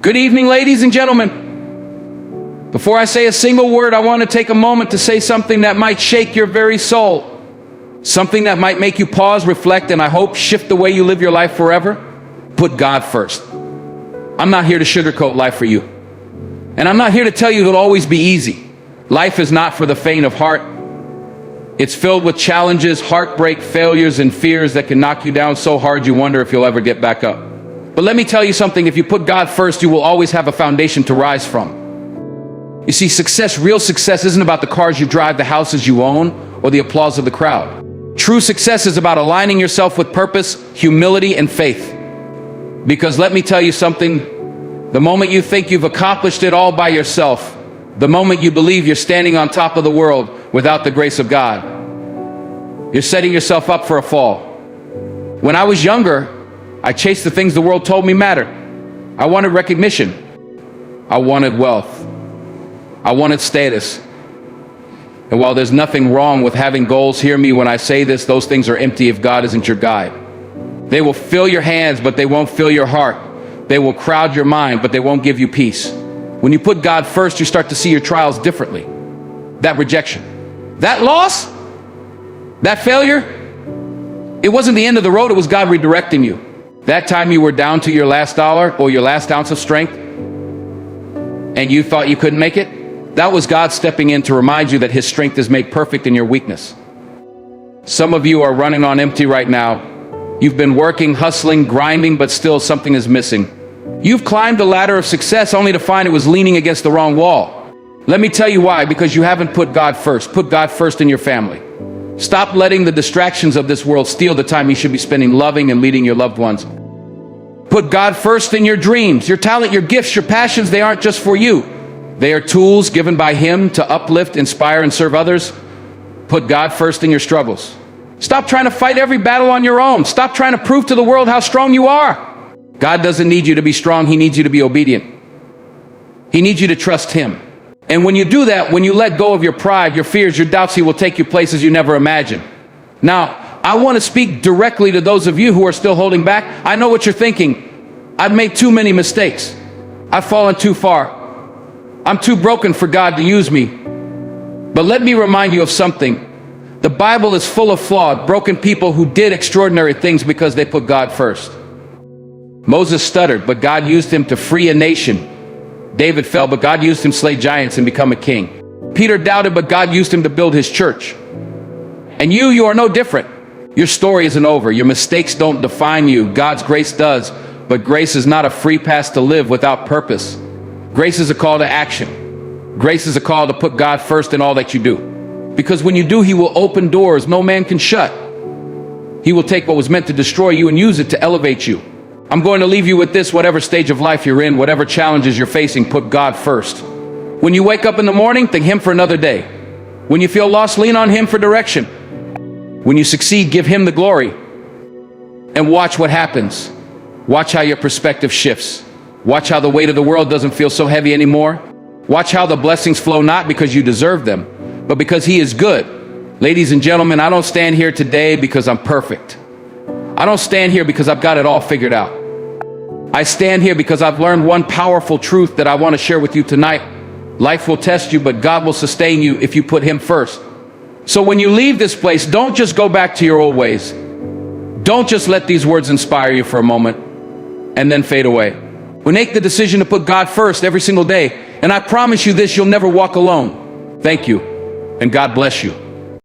Good evening, ladies and gentlemen. Before I say a single word, I want to take a moment to say something that might shake your very soul. Something that might make you pause, reflect, and I hope shift the way you live your life forever. Put God first. I'm not here to sugarcoat life for you. And I'm not here to tell you it'll always be easy. Life is not for the faint of heart. It's filled with challenges, heartbreak, failures, and fears that can knock you down so hard you wonder if you'll ever get back up. But let me tell you something, if you put God first, you will always have a foundation to rise from. You see, success, real success, isn't about the cars you drive, the houses you own, or the applause of the crowd. True success is about aligning yourself with purpose, humility, and faith. Because let me tell you something, the moment you think you've accomplished it all by yourself, the moment you believe you're standing on top of the world without the grace of God, you're setting yourself up for a fall. When I was younger, I chased the things the world told me mattered. I wanted recognition. I wanted wealth. I wanted status. And while there's nothing wrong with having goals, hear me when I say this, those things are empty if God isn't your guide. They will fill your hands, but they won't fill your heart. They will crowd your mind, but they won't give you peace. When you put God first, you start to see your trials differently. That rejection, that loss, that failure, it wasn't the end of the road, it was God redirecting you. That time you were down to your last dollar or your last ounce of strength and you thought you couldn't make it, that was God stepping in to remind you that His strength is made perfect in your weakness. Some of you are running on empty right now. You've been working, hustling, grinding, but still something is missing. You've climbed the ladder of success only to find it was leaning against the wrong wall. Let me tell you why, because you haven't put God first. Put God first in your family. Stop letting the distractions of this world steal the time you should be spending loving and leading your loved ones. Put God first in your dreams, your talent, your gifts, your passions. They aren't just for you. They are tools given by Him to uplift, inspire, and serve others. Put God first in your struggles. Stop trying to fight every battle on your own. Stop trying to prove to the world how strong you are. God doesn't need you to be strong. He needs you to be obedient. He needs you to trust Him. And when you do that, when you let go of your pride, your fears, your doubts, He will take you places you never imagined. Now, I want to speak directly to those of you who are still holding back. I know what you're thinking. I've made too many mistakes. I've fallen too far. I'm too broken for God to use me. But let me remind you of something. The Bible is full of flawed, broken people who did extraordinary things because they put God first. Moses stuttered, but God used him to free a nation. David fell, but God used him to slay giants and become a king. Peter doubted, but God used him to build His church. And you are no different. Your story isn't over. Your mistakes don't define you. God's grace does. But grace is not a free pass to live without purpose. Grace is a call to action. Grace is a call to put God first in all that you do. Because when you do, He will open doors no man can shut. He will take what was meant to destroy you and use it to elevate you. I'm going to leave you with this: whatever stage of life you're in, whatever challenges you're facing, put God first. When you wake up in the morning, thank Him for another day. When you feel lost, lean on Him for direction. When you succeed, give Him the glory. And watch what happens. Watch how your perspective shifts. Watch how the weight of the world doesn't feel so heavy anymore. Watch how the blessings flow not because you deserve them, but because He is good. Ladies and gentlemen, I don't stand here today because I'm perfect. I don't stand here because I've got it all figured out. I stand here because I've learned one powerful truth that I want to share with you tonight. Life will test you, but God will sustain you if you put Him first. So when you leave this place, don't just go back to your old ways. Don't just let these words inspire you for a moment and then fade away. We make the decision to put God first every single day. And I promise you this, you'll never walk alone. Thank you, and God bless you.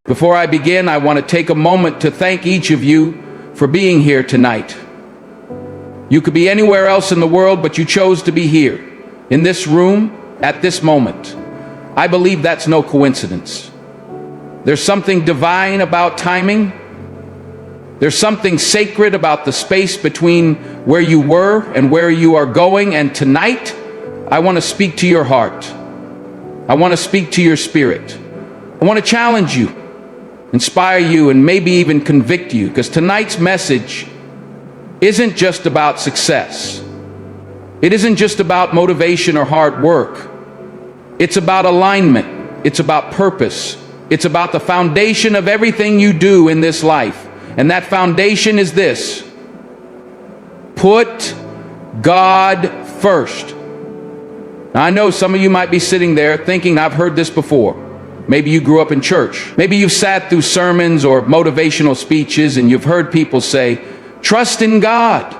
Before I begin, I want to take a moment to thank each of you for being here tonight. You could be anywhere else in the world, but you chose to be here, in this room, at this moment. I believe that's no coincidence. There's something divine about timing. There's something sacred about the space between where you were and where you are going. And tonight, I want to speak to your heart. I want to speak to your spirit. I want to challenge you, inspire you, and maybe even convict you, because tonight's message isn't just about success. It isn't just about motivation or hard work. It's about alignment. It's about purpose. It's about the foundation of everything you do in this life. And that foundation is this: put God first. Now, I know some of you might be sitting there thinking, I've heard this before. Maybe you grew up in church. Maybe you've sat through sermons or motivational speeches and you've heard people say, trust in God,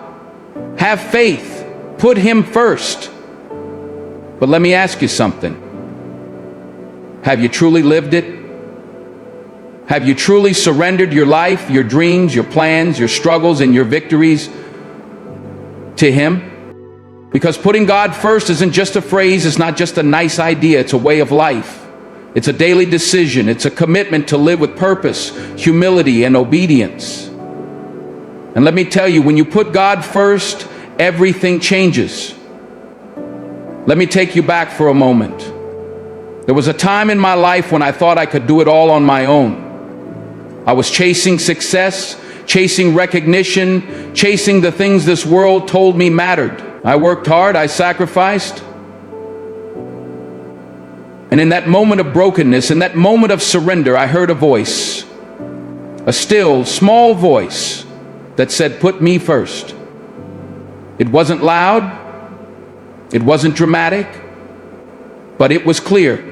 have faith, put Him first. But let me ask you something. Have you truly lived it? Have you truly surrendered your life, your dreams, your plans, your struggles, and your victories to Him? Because putting God first isn't just a phrase, it's not just a nice idea, it's a way of life. It's a daily decision, it's a commitment to live with purpose, humility, and obedience. And let me tell you, when you put God first, everything changes. Let me take you back for a moment. There was a time in my life when I thought I could do it all on my own. I was chasing success, chasing recognition, chasing the things this world told me mattered. I worked hard, I sacrificed. And in that moment of brokenness, in that moment of surrender, I heard a voice, a still, small voice that said, put me first. It wasn't loud, it wasn't dramatic, but it was clear.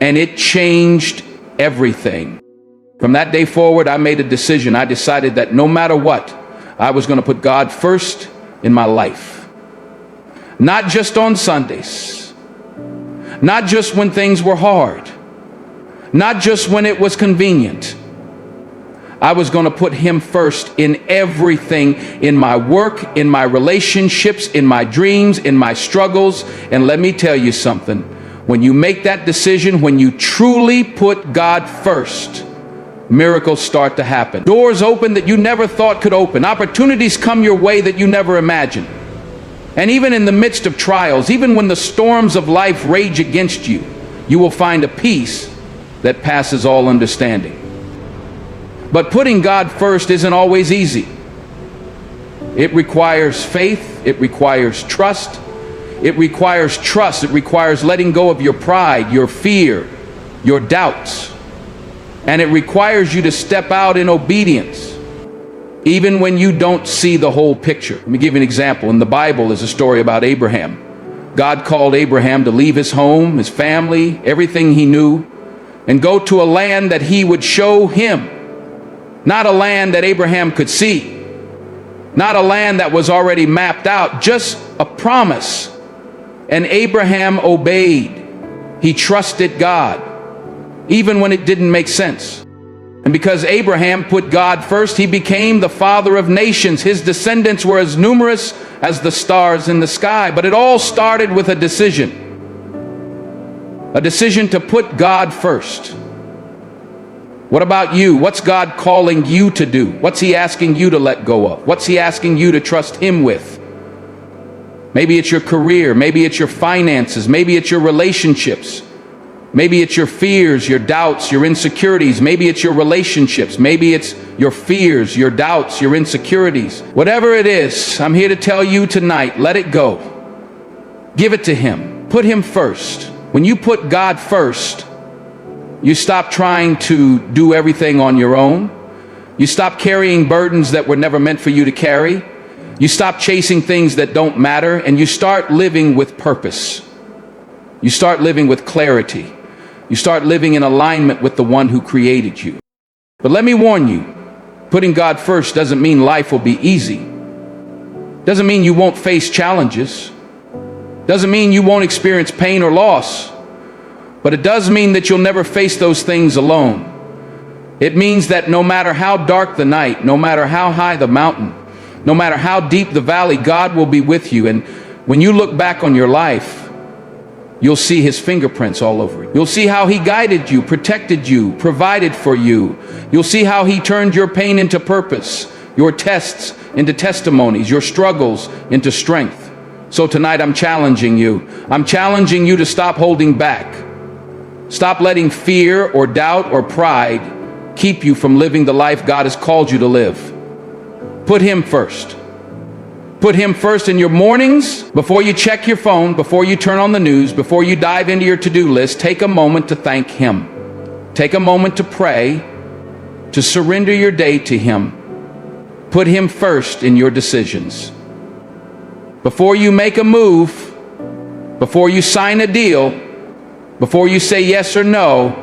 And it changed everything. From that day forward, I made a decision. I decided that no matter what, I was going to put God first in my life. Not just on Sundays. Not just when things were hard. Not just when it was convenient. I was going to put Him first in everything, in my work, in my relationships, in my dreams, in my struggles. And let me tell you something. When you make that decision, when you truly put God first, miracles start to happen. Doors open that you never thought could open. Opportunities come your way that you never imagined. And even in the midst of trials, even when the storms of life rage against you, you will find a peace that passes all understanding. But putting God first isn't always easy. It requires faith. It requires trust. It requires trust. It requires letting go of your pride, your fear, your doubts. And it requires you to step out in obedience, even when you don't see the whole picture. Let me give you an example. In the Bible is a story about Abraham. God called Abraham to leave his home, his family, everything he knew, and go to a land that He would show him. Not a land that Abraham could see. Not a land that was already mapped out, just a promise. And Abraham obeyed. He trusted God, even when it didn't make sense. And because Abraham put God first, he became the father of nations. His descendants were as numerous as the stars in the sky. But it all started with a decision. A decision to put God first. What about you? What's God calling you to do? What's He asking you to let go of? What's He asking you to trust Him with? Maybe it's your career. Maybe it's your finances. Maybe it's your relationships. Maybe it's your fears, your doubts, your insecurities. Maybe it's your relationships. Maybe it's your fears, your doubts, your insecurities. Whatever it is, I'm here to tell you tonight, let it go. Give it to Him. Put Him first. When you put God first, you stop trying to do everything on your own. You stop carrying burdens that were never meant for you to carry. You stop chasing things that don't matter, and you start living with purpose. You start living with clarity. You start living in alignment with the One who created you. But let me warn you, putting God first doesn't mean life will be easy. Doesn't mean you won't face challenges. Doesn't mean you won't experience pain or loss. But it does mean that you'll never face those things alone. It means that no matter how dark the night, no matter how high the mountain, no matter how deep the valley, God will be with you. And when you look back on your life, you'll see His fingerprints all over it. You'll see how He guided you, protected you, provided for you. You'll see how He turned your pain into purpose, your tests into testimonies, your struggles into strength. So tonight I'm challenging you. I'm challenging you to stop holding back. Stop letting fear or doubt or pride keep you from living the life God has called you to live. Put Him first. Put Him first in your mornings. Before you check your phone, before you turn on the news, before you dive into your to-do list, take a moment to thank Him. Take a moment to pray, to surrender your day to Him. Put Him first in your decisions. Before you make a move, Before you sign a deal, before you say yes or no,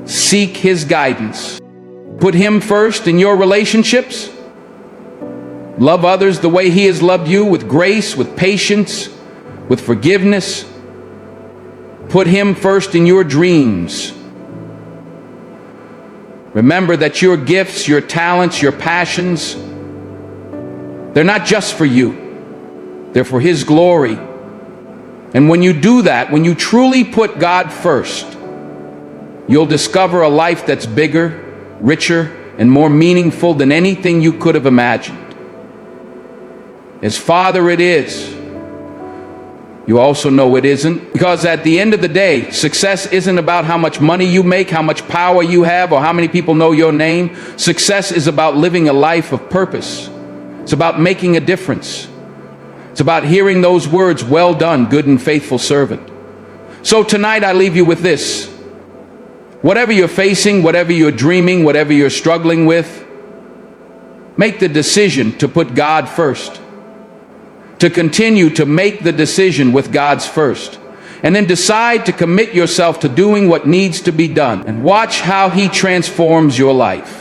seek His guidance. Put Him first in your relationships. Love others the way He has loved you, with grace, with patience, with forgiveness. Put Him first in your dreams. Remember that your gifts, your talents, your passions, they're not just for you. They're for His glory. And when you do that, when you truly put God first, you'll discover a life that's bigger, richer, and more meaningful than anything you could have imagined. As Father it is, you also know it isn't. Because at the end of the day, success isn't about how much money you make, how much power you have, or how many people know your name. Success is about living a life of purpose. It's about making a difference. It's about hearing those words, "Well done, good and faithful servant." So tonight I leave you with this. Whatever you're facing, whatever you're dreaming, whatever you're struggling with, make the decision to put God first. To continue to make the decision with God's first. And then decide to commit yourself to doing what needs to be done. And watch how He transforms your life.